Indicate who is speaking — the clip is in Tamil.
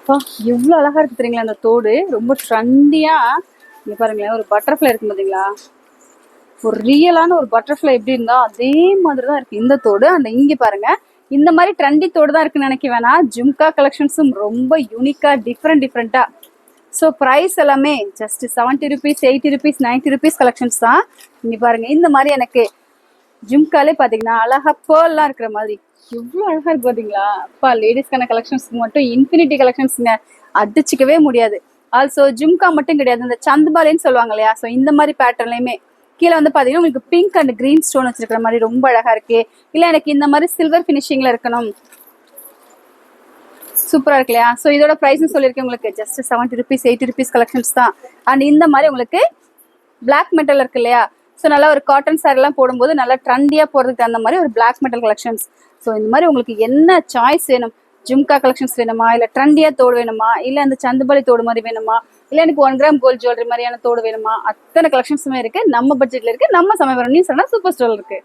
Speaker 1: அப்பா எவ்வளோ அழகா இருக்கு தெரியுங்களா அந்த தோடு. ரொம்ப ட்ரெண்டியா இங்க பாருங்களேன், ஒரு பட்டர்ஃப்ளை இருக்கு பாத்தீங்களா, ஒரு ரியலான ஒரு பட்டர்ஃப்ளை எப்படி இருந்தா அதே மாதிரிதான் இருக்கு இந்த தோடு. அந்த இங்க பாருங்க, இந்த மாதிரி ட்ரெண்டி தோடு தான் இருக்குன்னு நினைக்க வேணாம். ஜும்கா கலெக்ஷன்ஸும் ரொம்ப யூனிக்கா டிஃப்ரெண்டா. ஸோ ப்ரைஸ் எல்லாமே just 70 rupees, 80 rupees, 90 rupees collections தான். இங்க பாருங்க, இந்த மாதிரி எனக்கு ஜும்காலே பாத்தீங்கன்னா அழகா பேர்லாம் இருக்கிற மாதிரி எவ்வளவு அழகா இருக்கு பாத்தீங்களா. அப்பா லேடிஸ்க்கான கலெக்ஷன்ஸ்க்கு மட்டும் இன்ஃபினிட்டி கலெக்ஷன்ஸ்ங்க, அடிச்சுக்கவே முடியாது. ஆல்சோ ஜும்கா மட்டும் கிடையாது, இந்த சந்துபாலின்னு சொல்லுவாங்க இல்லையா, ஸோ இந்த மாதிரி பேட்டர்ன்லயுமே கீழே வந்து பாத்தீங்கன்னா உங்களுக்கு பிங்க் அண்ட் கிரீன் ஸ்டோன் வச்சிருக்கிற மாதிரி ரொம்ப அழகா இருக்கு. இல்ல எனக்கு இந்த மாதிரி சில்வர் பினிஷிங்ல இருக்கணும், சூப்பரா இருக்கு இல்லையா. ஸோ இதோட ப்ரைஸ் சொல்லியிருக்கேன் உங்களுக்கு, ஜஸ்ட் 70 ருபீஸ், 80 ருபீஸ் கலெக்ஷன்ஸ் தான். அண்ட் இந்த மாதிரி உங்களுக்கு பிளாக் மெட்டல் இருக்கு இல்லையா, ஸோ நல்லா ஒரு காட்டன் சாரிலாம் போடும்போது நல்லா ட்ரெண்டியாக போகிறதுக்கு அந்த மாதிரி ஒரு பிளாக் மெட்டல் கலெக்ஷன்ஸ். ஸோ இந்த மாதிரி உங்களுக்கு என்ன சாய்ஸ் வேணும், ஜும்கா கலெக்ஷன்ஸ் வேணுமா, இல்லை ட்ரெண்டியாக தோடு வேணுமா, இல்லை அந்த சந்துபாலி தோடு மாதிரி வேணுமா, இல்லை எனக்கு 1 கிராம் கோல்ட் ஜுவல்லரி மாதிரியான தோடு வேணுமா, அத்தனை கலெக்ஷன்ஸுமே இருக்குது. நம்ம பட்ஜெட்டில் இருக்குது, நம்ம சமயபுரம் நியூஸ் சூப்பர் ஸ்டோர் இருக்குது.